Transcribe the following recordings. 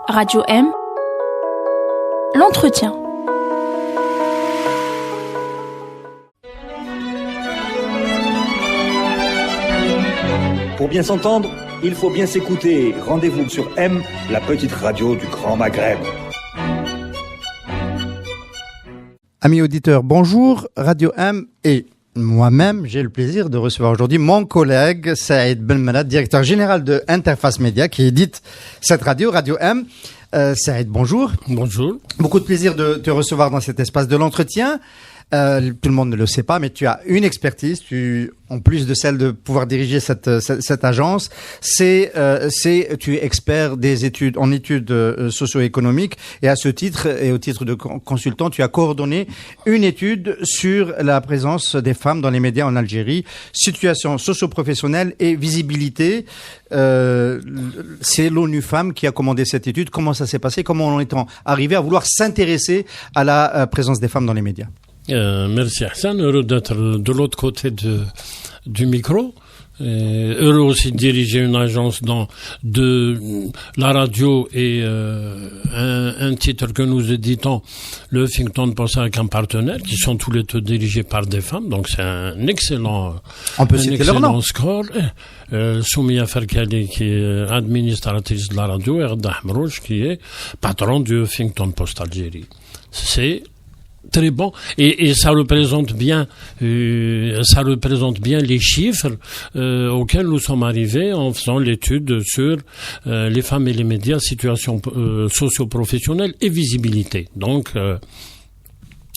Radio M, l'entretien. Pour bien s'entendre, il faut bien s'écouter. Rendez-vous sur M, la petite radio du Grand Maghreb. Amis auditeurs, bonjour. Radio M et moi-même, j'ai le plaisir de recevoir aujourd'hui mon collègue Saïd Belmelad, directeur général de Interface Média, qui édite cette radio, Radio M. Saïd, bonjour. Bonjour. Beaucoup de plaisir de te recevoir dans cet espace de l'entretien. Tout le monde ne le sait pas, mais tu as une expertise, en plus de celle de pouvoir diriger cette agence, tu es expert des études socio-économiques, et à ce titre, et au titre de consultant, tu as coordonné une étude sur la présence des femmes dans les médias en Algérie, situation socio-professionnelle et visibilité. C'est l'ONU Femmes qui a commandé cette étude. Comment ça s'est passé? Comment on est arrivé à vouloir s'intéresser à la présence des femmes dans les médias? Merci Hassan, heureux d'être de l'autre côté du micro. Heureux aussi de diriger une agence de la radio et un titre que nous éditons, le Huffington Post, avec un partenaire, qui sont tous les deux dirigés par des femmes. Donc c'est un excellent score. Soumia Ferkali, qui est administratrice de la radio, et Erda Hamrouch, qui est patron du Huffington Post Algérie. C'est très bon, et ça représente bien les chiffres auxquels nous sommes arrivés en faisant l'étude sur les femmes et les médias, situation socio-professionnelle et visibilité. Donc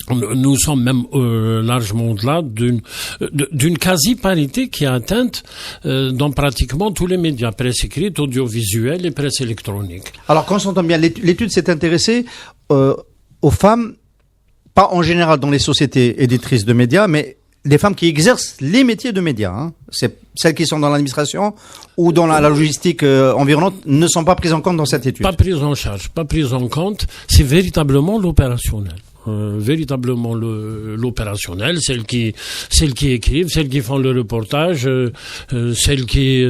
nous sommes même largement au-delà d'une quasi-parité qui est atteinte dans pratiquement tous les médias, presse écrite, audiovisuelle et presse électronique. Alors, quand on s'entend bien, l'étude s'est intéressée aux femmes, pas en général dans les sociétés éditrices de médias, mais des femmes qui exercent les métiers de médias. Hein. C'est celles qui sont dans l'administration ou dans la logistique environnante ne sont pas prises en compte dans cette étude. Pas prises en charge, pas prises en compte. C'est véritablement l'opérationnel. L'opérationnel, celles qui écrivent, celles qui font le reportage, celles qui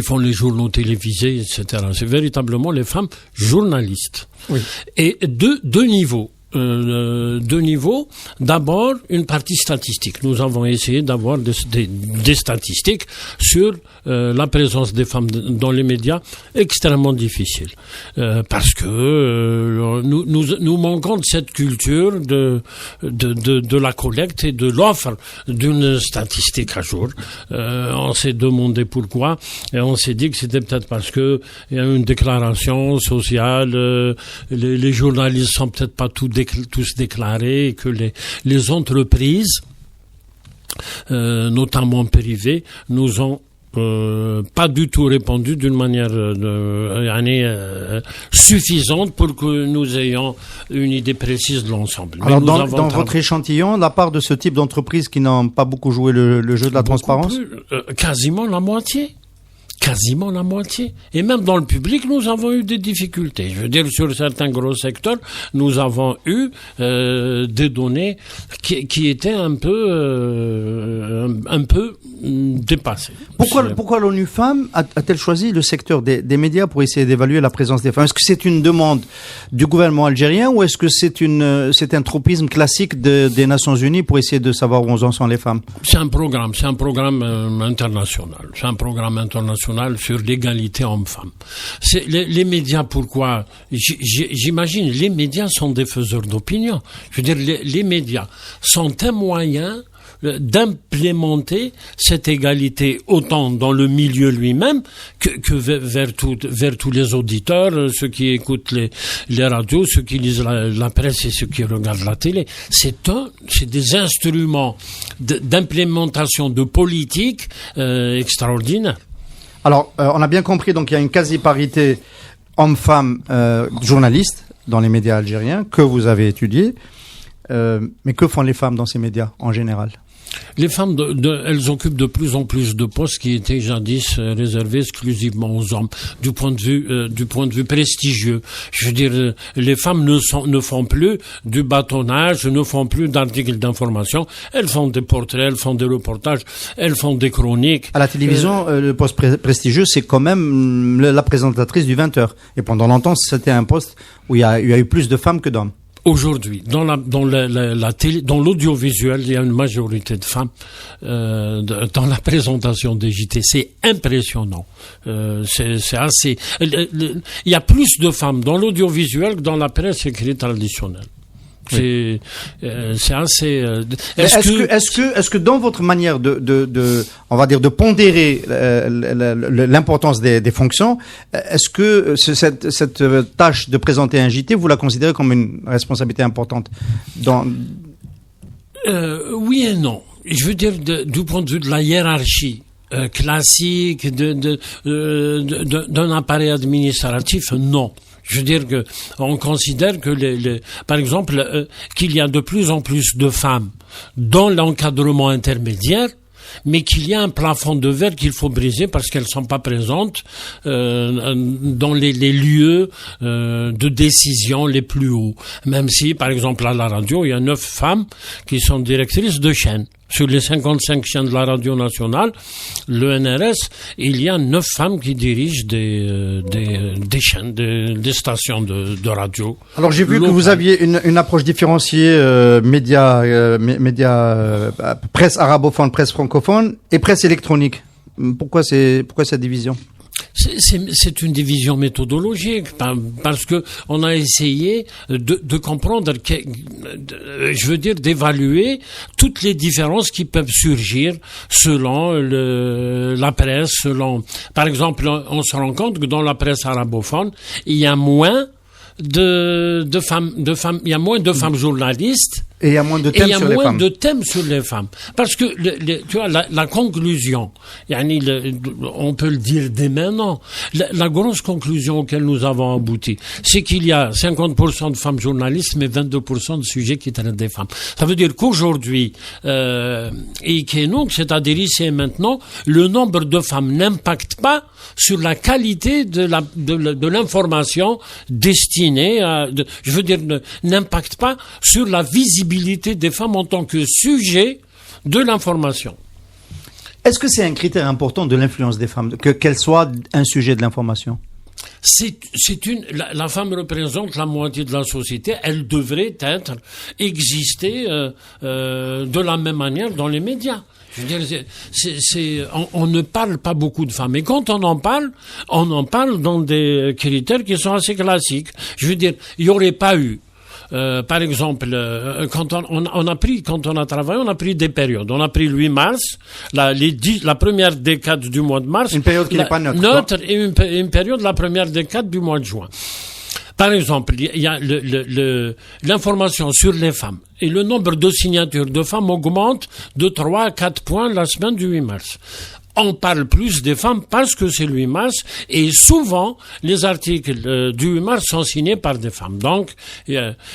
font les journaux télévisés, etc. C'est véritablement les femmes journalistes. Oui. Et deux niveaux. D'abord, une partie statistique. Nous avons essayé d'avoir des statistiques sur la présence des femmes dans les médias, extrêmement difficile. Parce que nous manquons de cette culture de la collecte et de l'offre d'une statistique à jour. On s'est demandé pourquoi, et on s'est dit que c'était peut-être parce que il y a une déclaration sociale, les journalistes sont peut-être pas tous déclarés, et que les entreprises, notamment privées, nous ont pas du tout répondu d'une manière suffisante pour que nous ayons une idée précise de l'ensemble. Alors dans votre échantillon, la part de ce type d'entreprises qui n'ont pas beaucoup joué le jeu de la transparence, quasiment la moitié. Quasiment la moitié. Et même dans le public, nous avons eu des difficultés. Je veux dire, sur certains gros secteurs, nous avons eu des données qui étaient un peu dépassées. Pourquoi l'ONU Femmes a-t-elle choisi le secteur des médias pour essayer d'évaluer la présence des femmes? Est-ce que c'est une demande du gouvernement algérien ou est-ce que c'est un tropisme classique des Nations Unies pour essayer de savoir où en sont les femmes? C'est un programme international. C'est un programme international sur l'égalité homme-femme. C'est les médias, pourquoi? J'imagine, les médias sont des faiseurs d'opinion. Je veux dire, les médias sont un moyen d'implémenter cette égalité autant dans le milieu lui-même que vers tous les auditeurs, ceux qui écoutent les radios, ceux qui lisent la presse et ceux qui regardent la télé. C'est des instruments d'implémentation de politique extraordinaires. Alors, on a bien compris, donc il y a une quasi-parité hommes-femmes journalistes dans les médias algériens que vous avez étudiés. Mais que font les femmes dans ces médias en général? Les femmes, elles occupent de plus en plus de postes qui étaient jadis réservés exclusivement aux hommes, du point de vue prestigieux. Je veux dire, les femmes ne font plus du bâtonnage, ne font plus d'articles d'information. Elles font des portraits, elles font des reportages, elles font des chroniques. À la télévision, le poste prestigieux, c'est quand même la présentatrice du 20h. Et pendant longtemps, c'était un poste où il y a eu plus de femmes que d'hommes. Aujourd'hui, dans l'audiovisuel, il y a une majorité de femmes dans la présentation des JT. C'est impressionnant. C'est assez. Il y a plus de femmes dans l'audiovisuel que dans la presse écrite traditionnelle. C'est assez. Est-ce que dans votre manière on va dire de pondérer l'importance des fonctions, est-ce que cette tâche de présenter un JT, vous la considérez comme une responsabilité importante Oui et non. Je veux dire du point de vue de la hiérarchie classique d'un appareil administratif, non. Je veux dire que on considère que par exemple qu'il y a de plus en plus de femmes dans l'encadrement intermédiaire, mais qu'il y a un plafond de verre qu'il faut briser parce qu'elles sont pas présentes dans les lieux de décision les plus hauts. Même si, par exemple, à la radio, il y a 9 femmes qui sont directrices de chaînes. Sur les 55 chaînes de la radio nationale, le NRS, il y a 9 femmes qui dirigent des chaînes, des stations de radio. Alors j'ai vu que vous aviez une approche différenciée presse arabophone, presse francophone et presse électronique. Pourquoi cette division ? C'est une division méthodologique parce que on a essayé de comprendre, je veux dire d'évaluer toutes les différences qui peuvent surgir selon la presse, par exemple, on se rend compte que dans la presse arabophone, il y a moins de femmes, il y a moins de femmes journalistes. Et il y a moins de thèmes sur les femmes. Et il y a moins de thèmes sur les femmes. Parce que, tu vois, la conclusion, on peut le dire dès maintenant, la grosse conclusion auquel nous avons abouti, c'est qu'il y a 50% de femmes journalistes, mais 22% de sujets qui traitent des femmes. Ça veut dire qu'aujourd'hui, et que donc, c'est-à-dire ici et maintenant, le nombre de femmes n'impacte pas sur la qualité de l'information destinée je veux dire, n'impacte pas sur la visibilité des femmes en tant que sujet de l'information. Est-ce que c'est un critère important de l'influence des femmes, qu'elles soient un sujet de l'information ? La femme représente la moitié de la société. Elle devrait exister de la même manière dans les médias. Je veux dire, on ne parle pas beaucoup de femmes. Et quand on en parle dans des critères qui sont assez classiques. Je veux dire, il n'y aurait pas eu par exemple, quand on a travaillé, on a pris des périodes. On a pris le 8 mars, la première décade du mois de mars. Une période qui n'est pas neutre. Et une période, la première décade du mois de juin. Par exemple, il y a l'information sur les femmes. Et le nombre de signatures de femmes augmente de 3 à 4 points la semaine du 8 mars. On parle plus des femmes parce que c'est le 8 mars et souvent les articles du 8 mars sont signés par des femmes. Donc,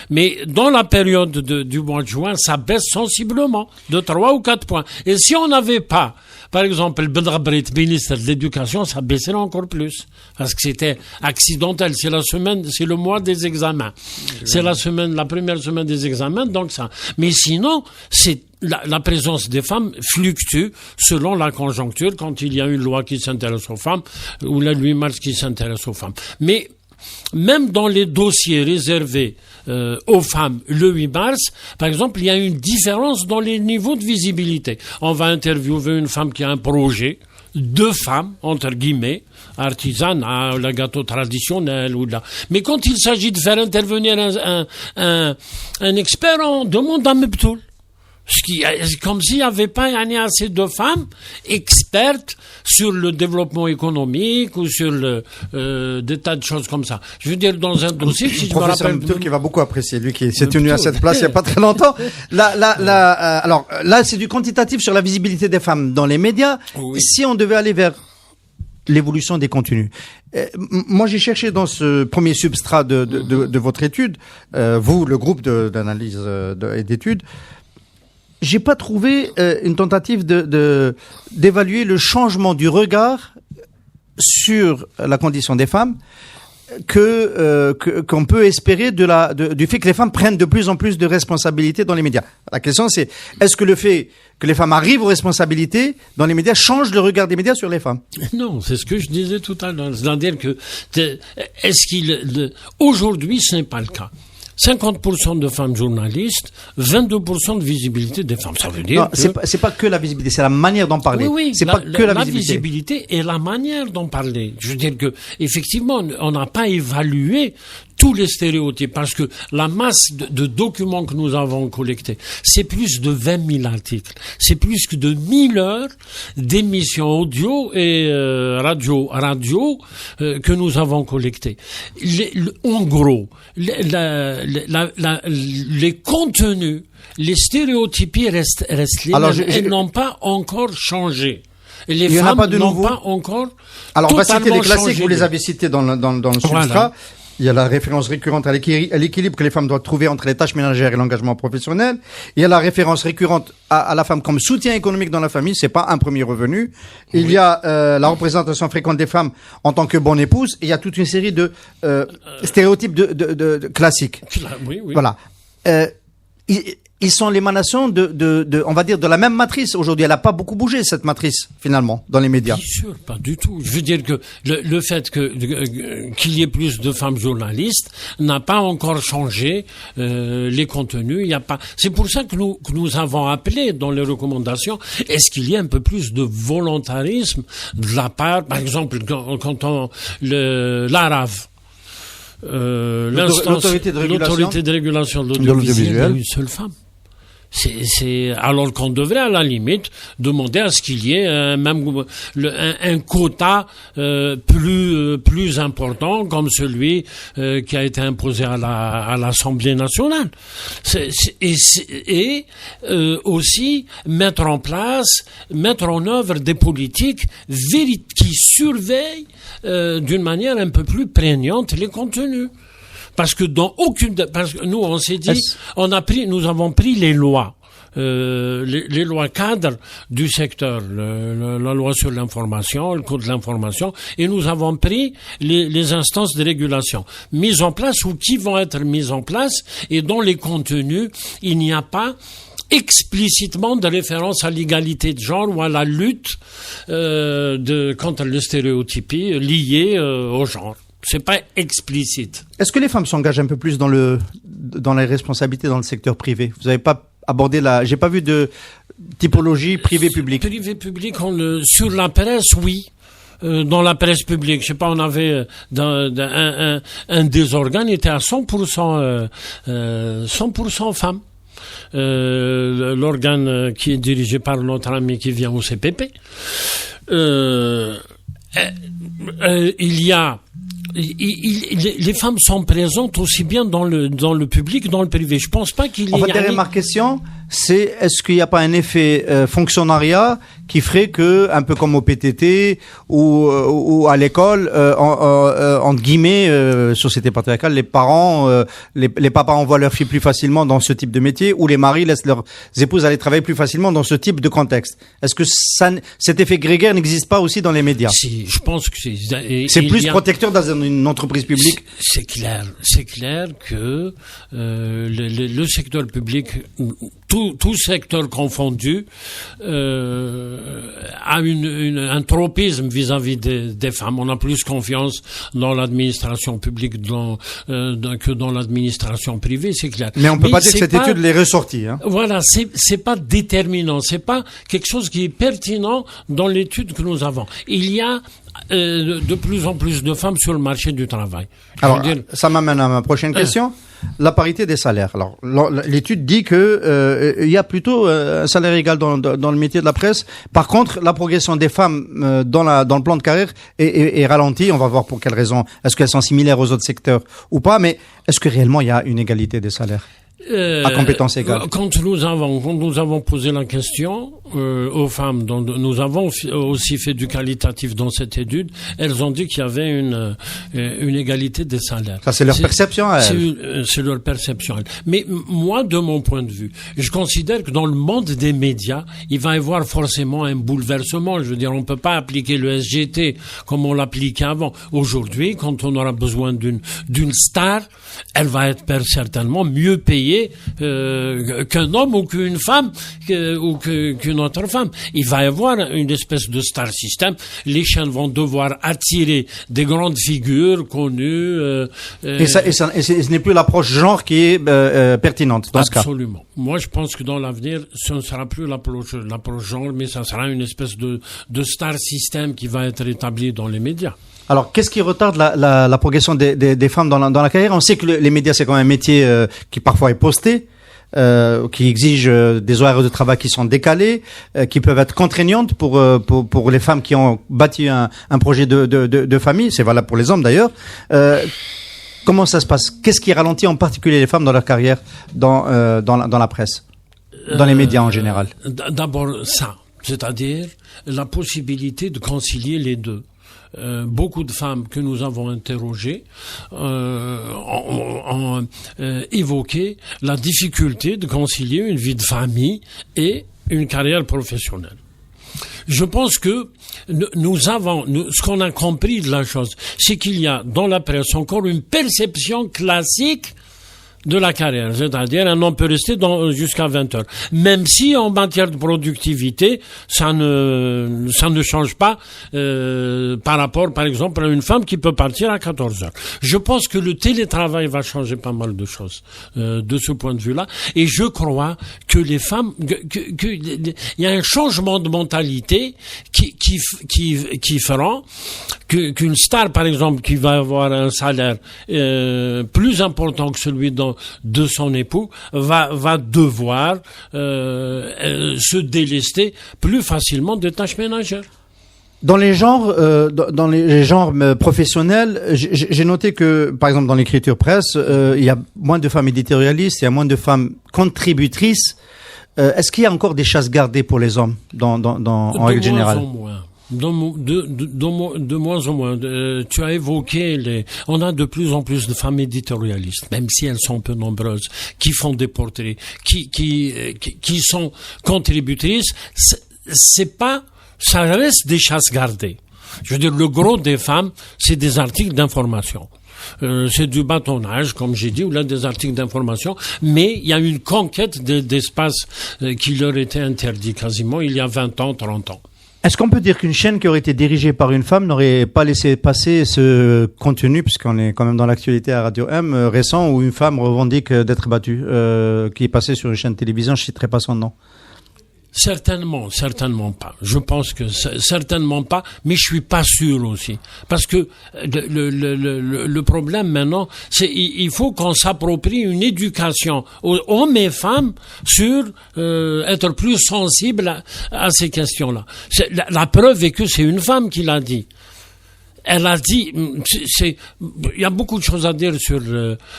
mais dans la période du mois de juin, ça baisse sensiblement de 3 ou 4 points. Et si on n'avait pas, par exemple, le Benrabrit, ministre de l'Éducation, ça baisserait encore plus. Parce que c'était accidentel. C'est le mois des examens. C'est la première semaine des examens, donc ça. Mais sinon, la présence des femmes fluctue selon la conjoncture quand il y a une loi qui s'intéresse aux femmes ou la 8 mars qui s'intéresse aux femmes. Mais même dans les dossiers réservés aux femmes le 8 mars, par exemple, il y a une différence dans les niveaux de visibilité. On va interviewer une femme qui a un projet, 2 femmes, entre guillemets, artisanat, le gâteau traditionnel Mais quand il s'agit de faire intervenir un expert, on demande un mebtoul. Comme s'il n'y avait pas assez de femmes expertes sur le développement économique ou sur des tas de choses comme ça. Je veux dire, dans un dossier, si je me rappelle... Professeur qui va beaucoup apprécier, lui qui s'est tenu à cette place il n'y a pas très longtemps. Alors là, c'est du quantitatif sur la visibilité des femmes dans les médias. Oui. Si on devait aller vers l'évolution des contenus. Moi, j'ai cherché dans ce premier substrat de votre étude, vous, le groupe d'analyse et d'études, j'ai pas trouvé une tentative d'évaluer le changement du regard sur la condition des femmes qu'on peut espérer du fait que les femmes prennent de plus en plus de responsabilités dans les médias. La question c'est, est-ce que le fait que les femmes arrivent aux responsabilités dans les médias change le regard des médias sur les femmes? Non, c'est ce que je disais tout à l'heure. C'est-à-dire que aujourd'hui, ce n'est pas le cas. 50% de femmes journalistes, 22% de visibilité des femmes. Ça veut dire non, c'est pas que la visibilité, c'est la manière d'en parler. Oui, c'est pas que la visibilité et la manière d'en parler. Je veux dire que, effectivement, on n'a pas évalué tous les stéréotypes, parce que la masse de documents que nous avons collectés, c'est plus de 20 000 articles, c'est plus que de 1000 heures d'émissions audio et radio que nous avons collectées. En gros, les contenus, les stéréotypies restent les mêmes. Elles n'ont pas encore changé. Et les femmes n'ont pas encore. Alors on va citer les classiques, changé. vous les avez cités dans le substrat. Voilà. Il y a la référence récurrente à l'équilibre que les femmes doivent trouver entre les tâches ménagères et l'engagement professionnel. Il y a la référence récurrente à la femme comme soutien économique dans la famille, c'est pas un premier revenu. Oui. Il y a la représentation fréquente des femmes en tant que bonne épouse. Et il y a toute une série de stéréotypes de classiques. Oui. Voilà. Ils sont l'émanation on va dire, de la même matrice aujourd'hui. Elle n'a pas beaucoup bougé, cette matrice, finalement, dans les médias. Bien sûr, pas du tout. Je veux dire que le fait qu'il y ait plus de femmes journalistes n'a pas encore changé les contenus. Il y a pas. C'est pour ça que nous avons appelé dans les recommandations, est-ce qu'il y a un peu plus de volontarisme de la part, par exemple, quand l'ARAV, l'autorité de régulation de l'audiovisuel, il y a une seule femme. Alors qu'on devrait à la limite demander à ce qu'il y ait un quota plus important comme celui qui a été imposé à l'Assemblée nationale. Et aussi mettre en œuvre des politiques qui surveillent d'une manière un peu plus prégnante les contenus. Parce que nous, on s'est dit, nous avons pris les lois, les lois cadres du secteur, la loi sur l'information, le code de l'information, et nous avons pris les instances de régulation mises en place ou qui vont être mises en place, et dont les contenus, il n'y a pas explicitement de référence à l'égalité de genre ou à la lutte contre les stéréotypies liées au genre. C'est pas explicite. Est-ce que les femmes s'engagent un peu plus dans les responsabilités dans le secteur privé? Vous n'avez pas abordé j'ai pas vu de typologie privé-public. Privé-public, sur la presse, oui. Dans la presse publique, je sais pas, on avait un des organes était à 100% femmes. L'organe qui est dirigé par notre ami qui vient au CPP. Les femmes sont présentes aussi bien dans le public que dans le privé. Je pense pas qu'il y ait... En fait, derrière ma question, c'est est-ce qu'il n'y a pas un effet fonctionnariat qui ferait que, un peu comme au PTT ou à l'école, entre guillemets, société patriarcale, les parents, les papas envoient leurs filles plus facilement dans ce type de métier, ou les maris laissent leurs épouses aller travailler plus facilement dans ce type de contexte. Est-ce que cet effet grégaire n'existe pas aussi dans les médias? Si, je pense que c'est plus protecteur dans une entreprise publique. C'est clair que le secteur public, tout secteur confondu, a un tropisme vis-à-vis des femmes. On a plus confiance dans l'administration publique que dans l'administration privée, c'est clair. Mais on peut pas dire que cette étude l'est ressortie. Hein. Voilà, c'est pas déterminant, c'est pas quelque chose qui est pertinent dans l'étude que nous avons. Il y a de plus en plus de femmes sur le marché du travail. Alors, ça m'amène à ma prochaine question. La parité des salaires. Alors, l'étude dit que il y a plutôt un salaire égal dans le métier de la presse. Par contre, la progression des femmes dans le plan de carrière est ralentie. On va voir pour quelles raisons. Est-ce qu'elles sont similaires aux autres secteurs ou pas? Mais est-ce que réellement il y a une égalité des salaires? À compétence égale. Quand nous avons posé la question aux femmes, dont nous avons aussi fait du qualitatif dans cette étude, elles ont dit qu'il y avait une égalité des salaires. Ça, c'est leur perception à elles. C'est leur perception à elles. Mais moi, de mon point de vue, je considère que dans le monde des médias, il va y avoir forcément un bouleversement. Je veux dire, on peut pas appliquer le SGT comme on l'appliquait avant. Aujourd'hui, quand on aura besoin d'une star, elle va être certainement mieux payée qu'un homme ou qu'une femme ou qu'une autre femme. Il va y avoir une espèce de star system. Les chaînes vont devoir attirer des grandes figures connues. Et ce n'est plus l'approche genre qui est pertinente dans ce cas. Absolument. Moi, je pense que dans l'avenir, ce ne sera plus l'approche genre, mais ça sera une espèce de star system qui va être établi dans les médias. Alors, qu'est-ce qui retarde la progression des femmes dans la carrière? On sait que les médias, c'est quand même un métier qui parfois est posté, qui exige des horaires de travail qui sont décalés, qui peuvent être contraignantes pour les femmes qui ont bâti un projet de famille. C'est valable pour les hommes d'ailleurs. Comment ça se passe? Qu'est-ce qui ralentit en particulier les femmes dans leur carrière dans la presse, dans les médias en général? D'abord ça, c'est-à-dire la possibilité de concilier les deux. Beaucoup de femmes que nous avons interrogées ont évoqué la difficulté de concilier une vie de famille et une carrière professionnelle. Je pense que ce qu'on a compris de la chose, c'est qu'il y a dans la presse encore une perception classique de la carrière, c'est-à-dire un homme peut rester jusqu'à 20 heures. Même si en matière de productivité, ça ne change pas par rapport, par exemple, à une femme qui peut partir à 14 heures. Je pense que le télétravail va changer pas mal de choses de ce point de vue-là, et je crois que les femmes, il y a un changement de mentalité qui fera qu'une star, par exemple, qui va avoir un salaire plus important que celui de son époux, va devoir se délester plus facilement des tâches ménagères. Dans les genres, professionnels, j'ai noté que, par exemple, dans l'écriture presse, il y a moins de femmes éditorialistes, il y a moins de femmes contributrices. Est-ce qu'il y a encore des chasses gardées pour les hommes en règle générale? De moins en moins. Tu as évoqué on a de plus en plus de femmes éditorialistes, même si elles sont peu nombreuses, qui font des portraits, qui sont contributrices. Ça reste des chasses gardées. Je veux dire, le gros des femmes, c'est des articles d'information. C'est du bâtonnage, comme j'ai dit, ou là des articles d'information, mais il y a une conquête d'espace qui leur était interdit quasiment il y a 20 ans, 30 ans. Est-ce qu'on peut dire qu'une chaîne qui aurait été dirigée par une femme n'aurait pas laissé passer ce contenu, puisqu'on est quand même dans l'actualité à Radio M, récent, où une femme revendique d'être battue, qui est passée sur une chaîne de télévision, je ne citerai pas son nom? Certainement pas. Je pense que certainement pas, mais je suis pas sûr aussi, parce que le problème maintenant, c'est il faut qu'on s'approprie une éducation hommes et femmes sur être plus sensible à ces questions-là. La preuve est que c'est une femme qui l'a dit. Elle a dit, il y a beaucoup de choses à dire sur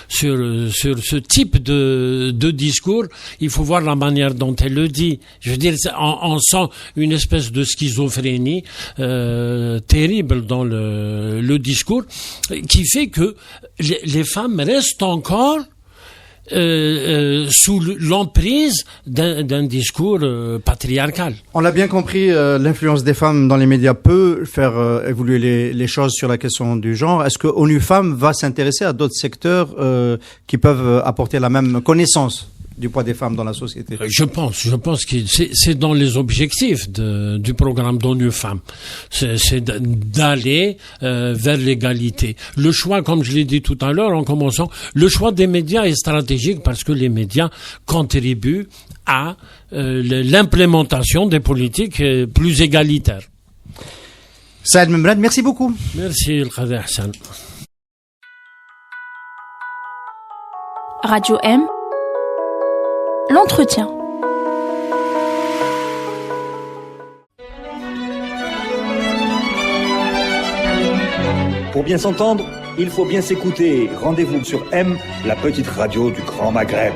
ce type de discours. Il faut voir la manière dont elle le dit. Je veux dire, on sent une espèce de schizophrénie terrible dans le discours, qui fait que les femmes restent encore sous l'emprise d'un discours patriarcal. On l'a bien compris, l'influence des femmes dans les médias peut faire évoluer les choses sur la question du genre. Est-ce que ONU Femmes va s'intéresser à d'autres secteurs qui peuvent apporter la même connaissance du poids des femmes dans la société? Je pense que c'est dans les objectifs du programme d'ONU Femmes. C'est d'aller vers l'égalité. Le choix, comme je l'ai dit tout à l'heure en commençant, le choix des médias est stratégique parce que les médias contribuent à l'implémentation des politiques plus égalitaires. Saad Memrad, merci beaucoup. Merci, El Khadi Hassan. Radio M. L'entretien. Pour bien s'entendre, il faut bien s'écouter. Rendez-vous sur M, la petite radio du Grand Maghreb.